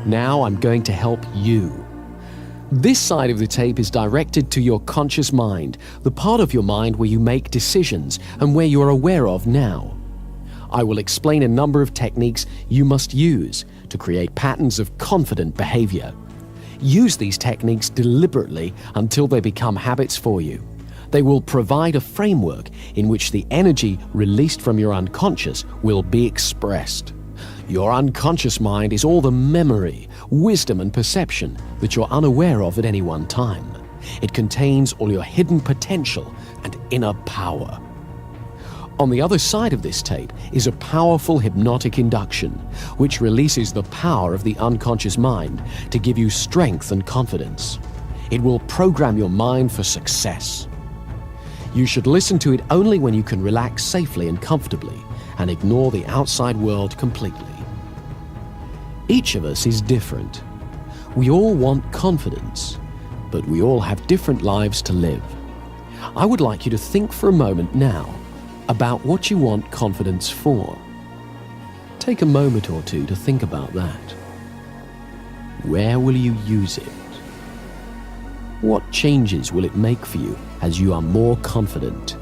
Now I'm going to help you. This side of the tape is directed to your conscious mind, the part of your mind where you make decisions and where you are aware of now. I will explain a number of techniques you must use to create patterns of confident behavior. Use these techniques deliberately until they become habits for you. They will provide a framework in which the energy released from your unconscious will be expressed. Your unconscious mind is all the memory, wisdom, and perception that you're unaware of at any one time. It contains all your hidden potential and inner power. On the other side of this tape is a powerful hypnotic induction, which releases the power of the unconscious mind to give you strength and confidence. It will program your mind for success. You should listen to it only when you can relax safely and comfortably and ignore the outside world completely. Each of us is different. We all want confidence, but we all have different lives to live. I would like you to think for a moment now about what you want confidence for. Take a moment or two to think about that. Where will you use it? What changes will it make for you as you are more confident?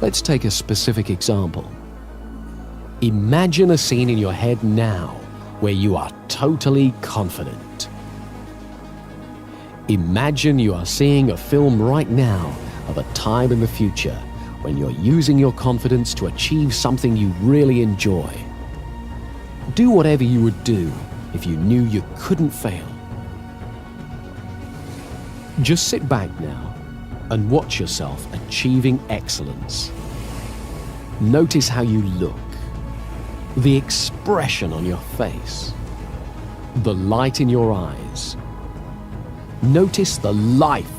Let's take a specific example. Imagine a scene in your head now where you are totally confident. Imagine you are seeing a film right now of a time in the future when you're using your confidence to achieve something you really enjoy. Do whatever you would do if you knew you couldn't fail. Just sit back now and watch yourself achieving excellence. Notice how you look, the expression on your face, the light in your eyes. Notice the life,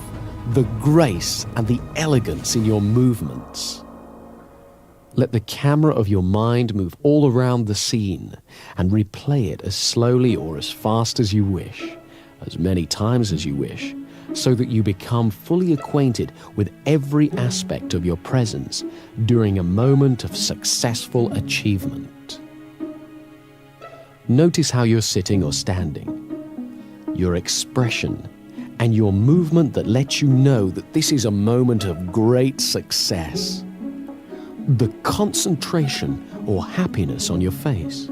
the grace, and the elegance in your movements. Let the camera of your mind move all around the scene and replay it as slowly or as fast as you wish, as many times as you wish, so that you become fully acquainted with every aspect of your presence during a moment of successful achievement. Notice how you're sitting or standing, your expression, and your movement that lets you know that this is a moment of great success. The concentration or happiness on your face,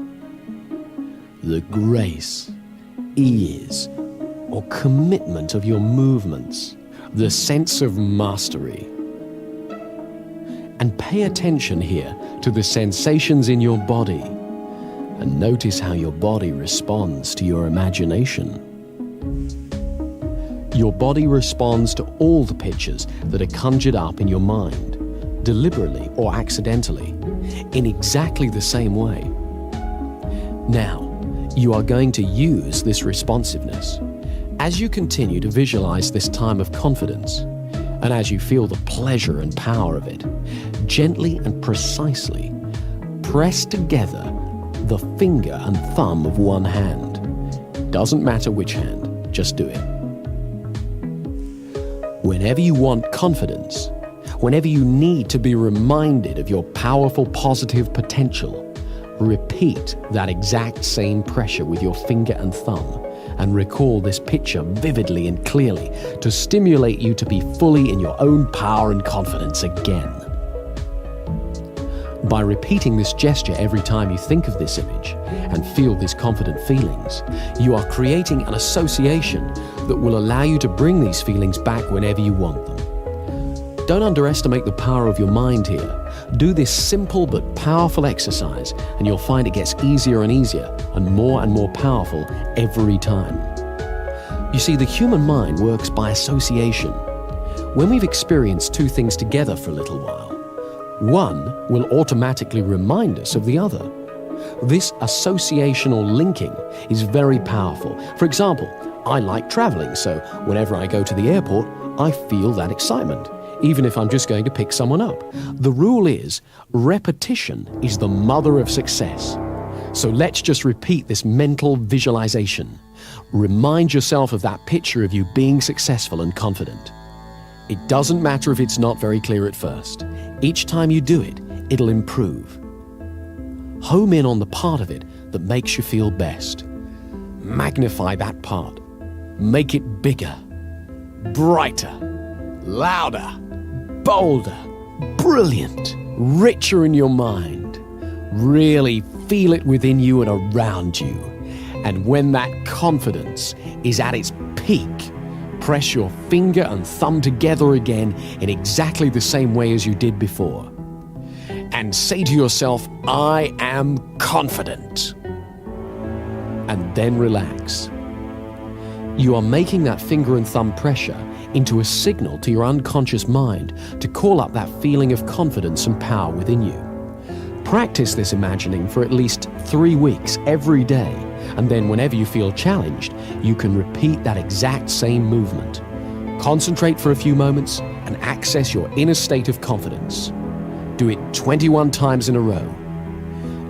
the grace, ease, or commitment of your movements, the sense of mastery. And pay attention here to the sensations in your body, and notice how your body responds to your imagination. Your body responds to all the pictures that are conjured up in your mind, deliberately or accidentally, in exactly the same way. Now, you are going to use this responsiveness. As you continue to visualize this time of confidence, and as you feel the pleasure and power of it, gently and precisely press together the finger and thumb of one hand. Doesn't matter which hand, just do it. Whenever you want confidence, whenever you need to be reminded of your powerful positive potential, repeat that exact same pressure with your finger and thumb, and recall this picture vividly and clearly to stimulate you to be fully in your own power and confidence again. By repeating this gesture every time you think of this image and feel these confident feelings, you are creating an association that will allow you to bring these feelings back whenever you want them. Don't underestimate the power of your mind here. Do this simple but powerful exercise and you'll find it gets easier and easier and more powerful every time. You see, the human mind works by association. When we've experienced two things together for a little while, one will automatically remind us of the other. This associational linking is very powerful. For example, I like traveling, so whenever I go to the airport, I feel that excitement, even if I'm just going to pick someone up. The rule is, repetition is the mother of success. So let's just repeat this mental visualization. Remind yourself of that picture of you being successful and confident. It doesn't matter if it's not very clear at first. Each time you do it, it'll improve. Home in on the part of it that makes you feel best. magnify that part. Make it bigger, brighter, louder, bolder, brilliant, richer in your mind. Really feel it within you and around you. And when that confidence is at its peak, press your finger and thumb together again in exactly the same way as you did before. And say to yourself, I am confident. And then relax. You are making that finger and thumb pressure into a signal to your unconscious mind to call up that feeling of confidence and power within you. Practice this imagining for at least 3 weeks every day, and then whenever you feel challenged, you can repeat that exact same movement. Concentrate for a few moments and access your inner state of confidence. Do it 21 times in a row.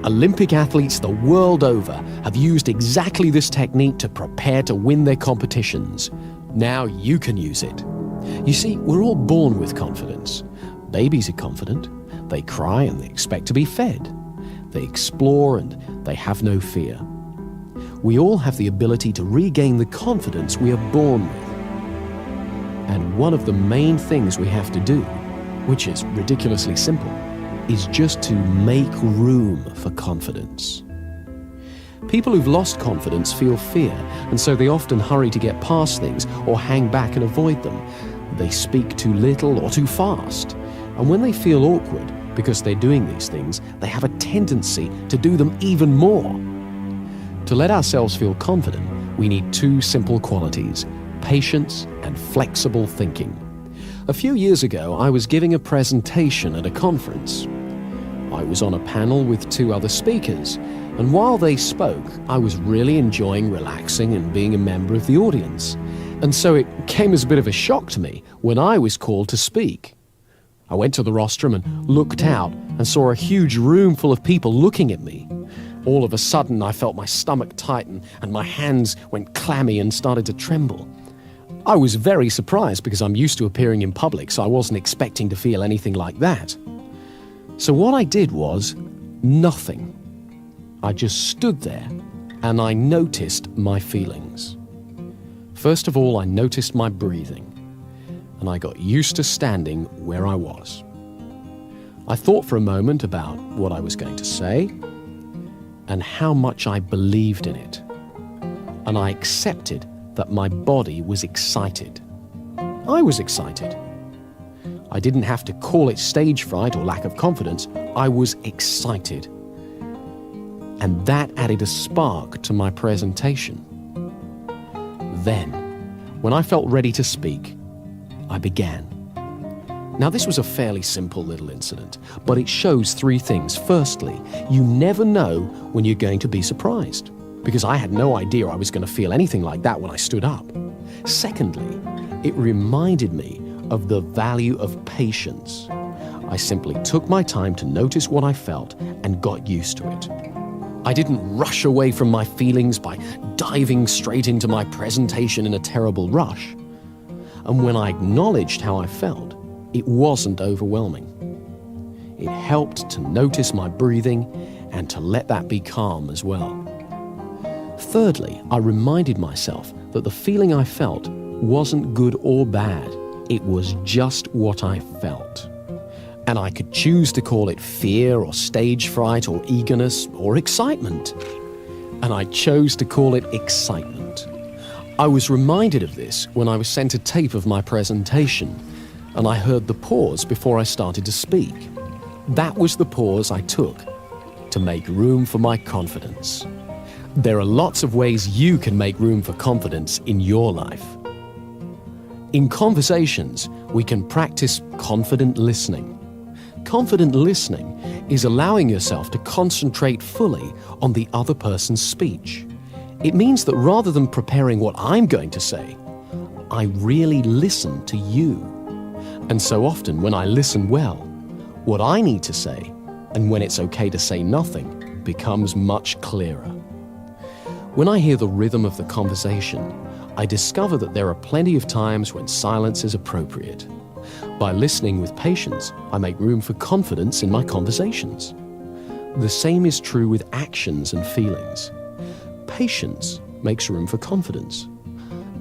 Olympic athletes the world over have used exactly this technique to prepare to win their competitions. Now you can use it. You see, we're all born with confidence. Babies are confident. They cry and they expect to be fed. They explore and they have no fear. We all have the ability to regain the confidence we are born with. And one of the main things we have to do, which is ridiculously simple, is just to make room for confidence. People who've lost confidence feel fear, and so they often hurry to get past things or hang back and avoid them. They speak too little or too fast. And when they feel awkward because they're doing these things, they have a tendency to do them even more. To let ourselves feel confident, we need 2 simple qualities: patience and flexible thinking. A few years ago, I was giving a presentation at a conference. I was on a panel with 2 other speakers, and while they spoke, I was really enjoying relaxing and being a member of the audience. And so it came as a bit of a shock to me when I was called to speak. I went to the rostrum and looked out and saw a huge room full of people looking at me. All of a sudden, I felt my stomach tighten and my hands went clammy and started to tremble. I was very surprised because I'm used to appearing in public, so I wasn't expecting to feel anything like that. So what I did was nothing. I just stood there and I noticed my feelings. First of all, I noticed my breathing, and I got used to standing where I was. I thought for a moment about what I was going to say and how much I believed in it, and I accepted that my body was excited. I was excited. I didn't have to call it stage fright or lack of confidence. I was excited. And that added a spark to my presentation. Then, when I felt ready to speak, I began. Now, this was a fairly simple little incident, but it shows 3 things. Firstly, you never know when you're going to be surprised, because I had no idea I was going to feel anything like that when I stood up. Secondly, it reminded me of the value of patience. I simply took my time to notice what I felt and got used to it. I didn't rush away from my feelings by diving straight into my presentation in a terrible rush. And when I acknowledged how I felt, it wasn't overwhelming. It helped to notice my breathing and to let that be calm as well. Thirdly, I reminded myself that the feeling I felt wasn't good or bad. It was just what I felt. And I could choose to call it fear or stage fright or eagerness or excitement. And I chose to call it excitement. I was reminded of this when I was sent a tape of my presentation, and I heard the pause before I started to speak. That was the pause I took to make room for my confidence. There are lots of ways you can make room for confidence in your life. In conversations, we can practice confident listening. Confident listening is allowing yourself to concentrate fully on the other person's speech. It means that rather than preparing what I'm going to say, I really listen to you. And so often when I listen well, what I need to say, and when it's okay to say nothing, becomes much clearer. When I hear the rhythm of the conversation, I discover that there are plenty of times when silence is appropriate. By listening with patience, I make room for confidence in my conversations. The same is true with actions and feelings. Patience makes room for confidence.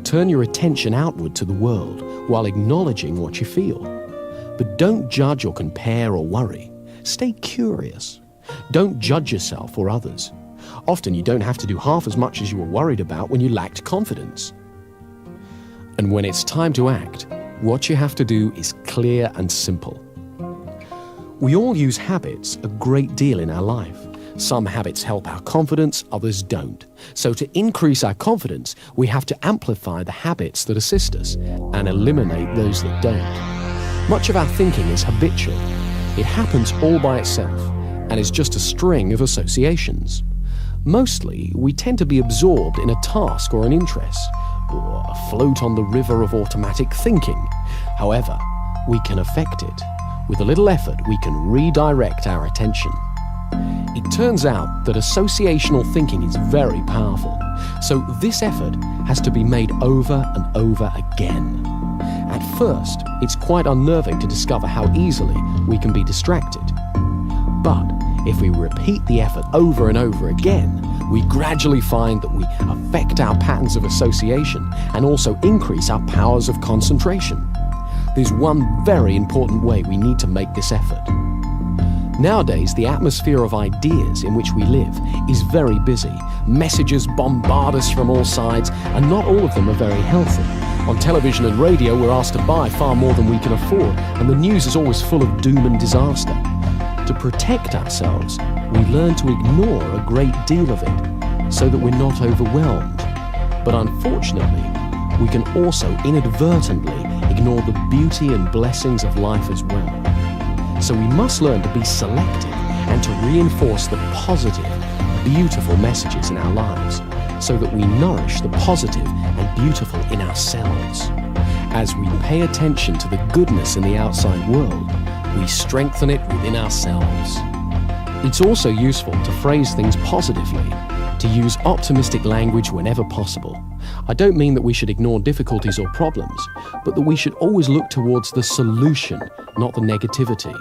Turn your attention outward to the world while acknowledging what you feel. But don't judge or compare or worry. Stay curious. Don't judge yourself or others. Often you don't have to do half as much as you were worried about when you lacked confidence. And when it's time to act, what you have to do is clear and simple. We all use habits a great deal in our life. Some habits help our confidence, others don't. So to increase our confidence, we have to amplify the habits that assist us and eliminate those that don't. Much of our thinking is habitual. It happens all by itself and is just a string of associations. Mostly, we tend to be absorbed in a task or an interest, or afloat on the river of automatic thinking. However, we can affect it. With a little effort, we can redirect our attention. It turns out that associational thinking is very powerful, so this effort has to be made over and over again. At first, it's quite unnerving to discover how easily we can be distracted. But if we repeat the effort over and over again, we gradually find that we affect our patterns of association and also increase our powers of concentration. There's one very important way we need to make this effort. Nowadays, the atmosphere of ideas in which we live is very busy. Messages bombard us from all sides, and not all of them are very healthy. On television and radio, we're asked to buy far more than we can afford, and the news is always full of doom and disaster. To protect ourselves, we learn to ignore a great deal of it so that we're not overwhelmed. But unfortunately, we can also inadvertently ignore the beauty and blessings of life as well. So we must learn to be selective and to reinforce the positive, beautiful messages in our lives so that we nourish the positive and beautiful in ourselves. As we pay attention to the goodness in the outside world, we strengthen it within ourselves. It's also useful to phrase things positively, to use optimistic language whenever possible. I don't mean that we should ignore difficulties or problems, but that we should always look towards the solution, not the negativity.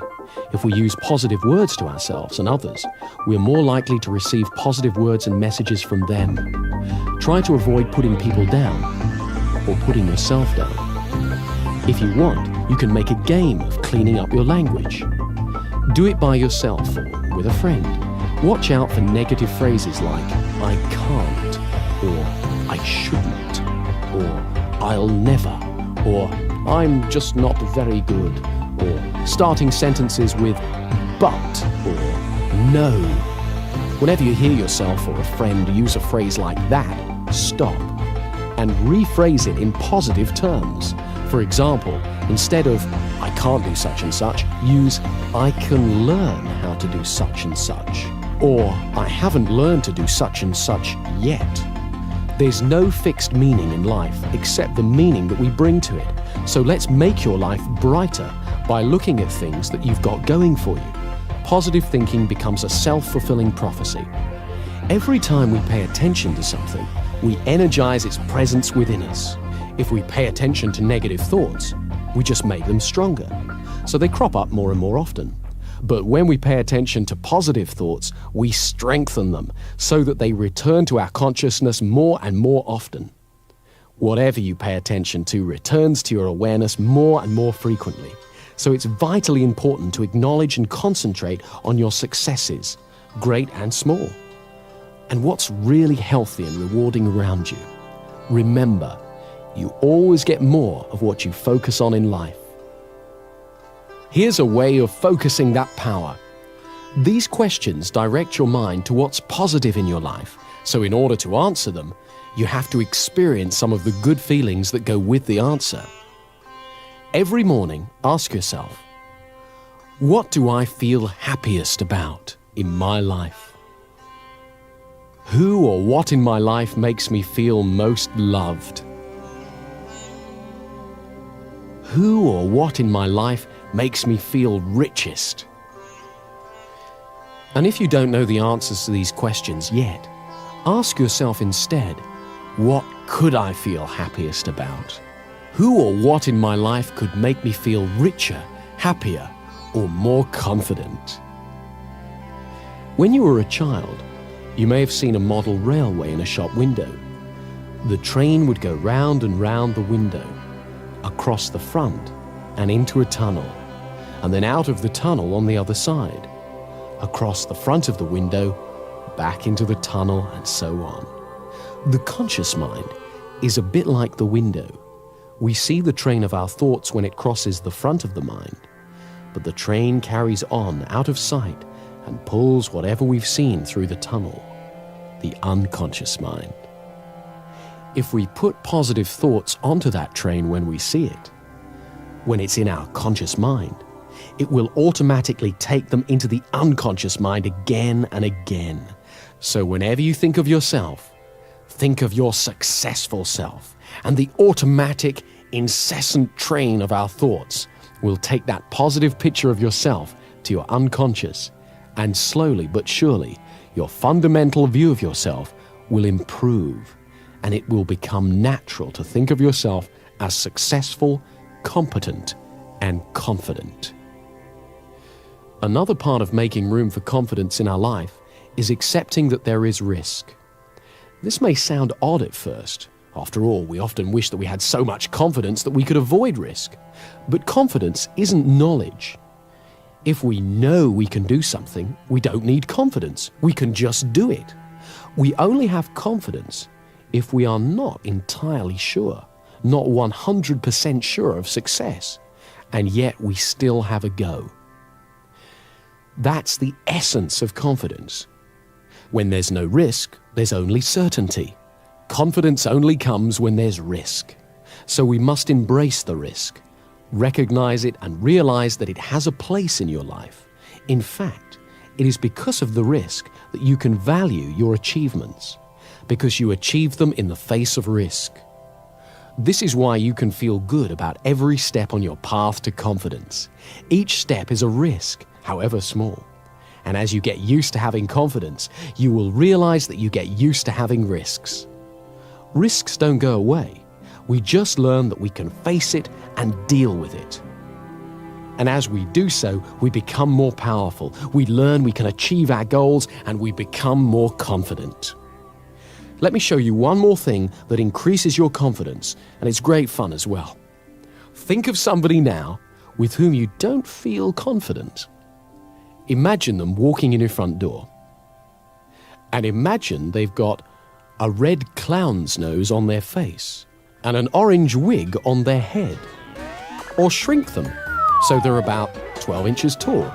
If we use positive words to ourselves and others, we are more likely to receive positive words and messages from them. Try to avoid putting people down or putting yourself down. If you want, you can make a game of cleaning up your language. Do it by yourself or with a friend. Watch out for negative phrases like, I can't, or I shouldn't, or I'll never, or I'm just not very good, or starting sentences with but or no. Whenever you hear yourself or a friend use a phrase like that, stop and rephrase it in positive terms. For example, instead of I can't do such and such, use I can learn how to do such and such, or I haven't learned to do such and such yet. There's no fixed meaning in life except the meaning that we bring to it. So let's make your life brighter by looking at things that you've got going for you. Positive thinking becomes a self-fulfilling prophecy. Every time we pay attention to something, we energize its presence within us. If we pay attention to negative thoughts, we just make them stronger. So they crop up more and more often. But when we pay attention to positive thoughts, we strengthen them so that they return to our consciousness more and more often. Whatever you pay attention to returns to your awareness more and more frequently. So it's vitally important to acknowledge and concentrate on your successes, great and small, and what's really healthy and rewarding around you. Remember, you always get more of what you focus on in life. Here's a way of focusing that power. These questions direct your mind to what's positive in your life, so in order to answer them, you have to experience some of the good feelings that go with the answer. Every morning, ask yourself, what do I feel happiest about in my life? Who or what in my life makes me feel most loved? Who or what in my life makes me feel richest? And if you don't know the answers to these questions yet, ask yourself instead, what could I feel happiest about? Who or what in my life could make me feel richer, happier, or more confident? When you were a child, you may have seen a model railway in a shop window. The train would go round and round the window, across the front and into a tunnel, and then out of the tunnel on the other side, across the front of the window, back into the tunnel, and so on. The conscious mind is a bit like the window. We see the train of our thoughts when it crosses the front of the mind, but the train carries on out of sight and pulls whatever we've seen through the tunnel, the unconscious mind. If we put positive thoughts onto that train when we see it, when it's in our conscious mind, it will automatically take them into the unconscious mind again and again. So whenever you think of yourself, think of your successful self, and the automatic, incessant train of our thoughts will take that positive picture of yourself to your unconscious, and slowly but surely, your fundamental view of yourself will improve, and it will become natural to think of yourself as successful, competent, and confident. Another part of making room for confidence in our life is accepting that there is risk. This may sound odd at first. After all, we often wish that we had so much confidence that we could avoid risk. But confidence isn't knowledge. If we know we can do something, we don't need confidence. We can just do it. We only have confidence if we are not entirely sure, not 100% sure of success, and yet we still have a go. That's the essence of confidence. When there's no risk, there's only certainty. Confidence only comes when there's risk. So we must embrace the risk, recognize it, and realize that it has a place in your life. In fact, it is because of the risk that you can value your achievements, because you achieve them in the face of risk. This is why you can feel good about every step on your path to confidence. Each step is a risk, however small. And as you get used to having confidence, you will realize that you get used to having risks. Risks don't go away. We just learn that we can face it and deal with it. And as we do so, we become more powerful. We learn we can achieve our goals, and we become more confident. Let me show you one more thing that increases your confidence, and it's great fun as well. Think of somebody now with whom you don't feel confident. Imagine them walking in your front door. And imagine they've got a red clown's nose on their face and an orange wig on their head. Or shrink them so they're about 12 inches tall.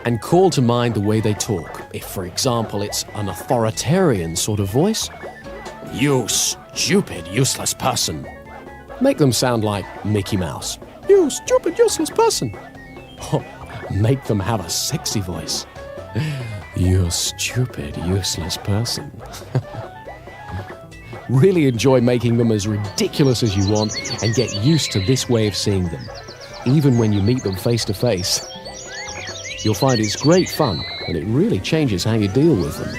And call to mind the way they talk. If, for example, it's an authoritarian sort of voice, "You stupid, useless person." Make them sound like Mickey Mouse. "You stupid, useless person." Oh, make them have a sexy voice. "You stupid, useless person." Really enjoy making them as ridiculous as you want and get used to this way of seeing them, even when you meet them face to face. You'll find it's great fun, and it really changes how you deal with them.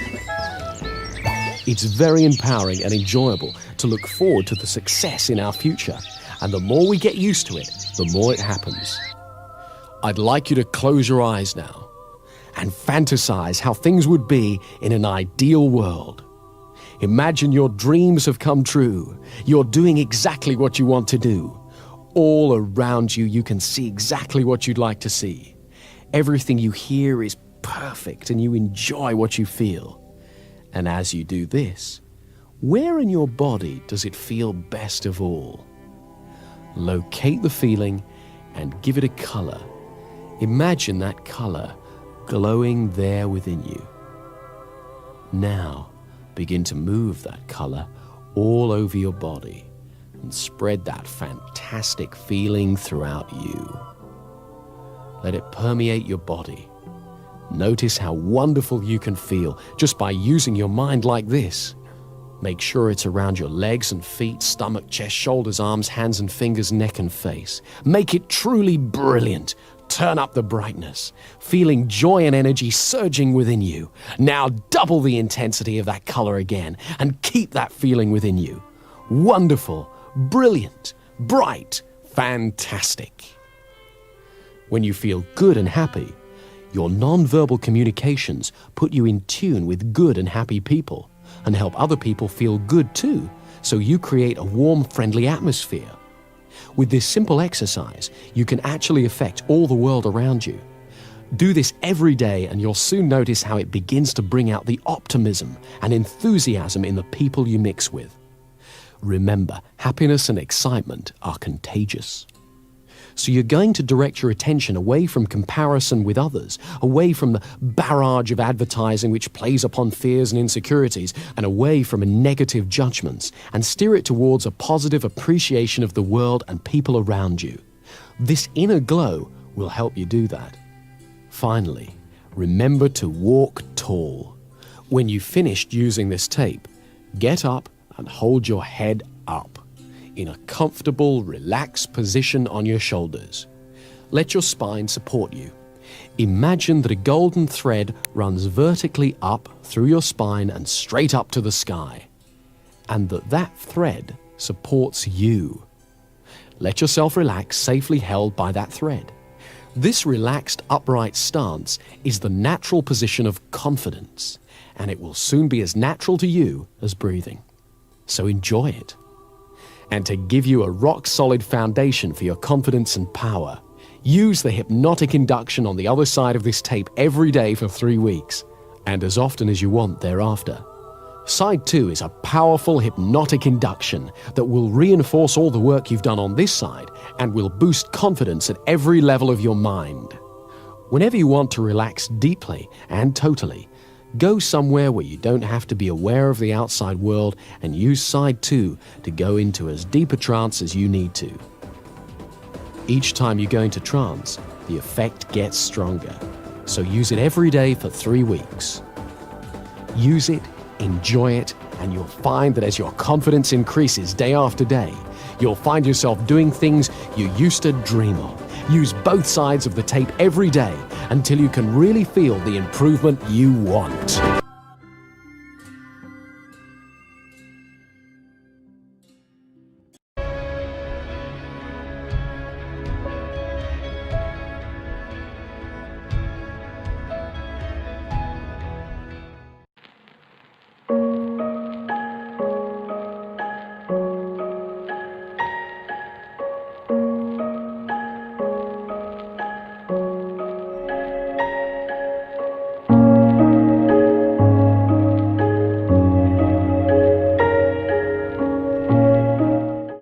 It's very empowering and enjoyable to look forward to the success in our future, and the more we get used to it, the more it happens. I'd like you to close your eyes now and fantasize how things would be in an ideal world. Imagine your dreams have come true. You're doing exactly what you want to do. All around you, you can see exactly what you'd like to see. Everything you hear is perfect, and you enjoy what you feel. And as you do this, where in your body does it feel best of all? Locate the feeling and give it a color. Imagine that color glowing there within you. Now, begin to move that color all over your body and spread that fantastic feeling throughout you. Let it permeate your body. Notice how wonderful you can feel just by using your mind like this. Make sure it's around your legs and feet, stomach, chest, shoulders, arms, hands and fingers, neck and face. Make it truly brilliant. Turn up the brightness, feeling joy and energy surging within you. Now double the intensity of that color again and keep that feeling within you. Wonderful, brilliant, bright, fantastic. When you feel good and happy, your non-verbal communications put you in tune with good and happy people. and help other people feel good too, so you create a warm, friendly atmosphere. With this simple exercise, you can actually affect all the world around you. Do this every day and you'll soon notice how it begins to bring out the optimism and enthusiasm in the people you mix with. Remember, happiness and excitement are contagious. So you're going to direct your attention away from comparison with others, away from the barrage of advertising which plays upon fears and insecurities, and away from negative judgments, and steer it towards a positive appreciation of the world and people around you. This inner glow will help you do that. Finally, remember to walk tall. When you've finished using this tape, get up and hold your head up in a comfortable, relaxed position on your shoulders. Let your spine support you. Imagine that a golden thread runs vertically up through your spine and straight up to the sky, and that thread supports you. Let yourself relax, safely held by that thread. This relaxed, upright stance is the natural position of confidence, and it will soon be as natural to you as breathing. So enjoy it. And to give you a rock-solid foundation for your confidence and power, use the hypnotic induction on the other side of this tape every day for 3 weeks, and as often as you want thereafter. Side 2 is a powerful hypnotic induction that will reinforce all the work you've done on this side and will boost confidence at every level of your mind. Whenever you want to relax deeply and totally, go somewhere where you don't have to be aware of the outside world and use side 2 to go into as deep a trance as you need to. Each time you go into trance, the effect gets stronger. So use it every day for 3 weeks. Use it, enjoy it, and you'll find that as your confidence increases day after day, you'll find yourself doing things you used to dream of. Use both sides of the tape every day until you can really feel the improvement you want.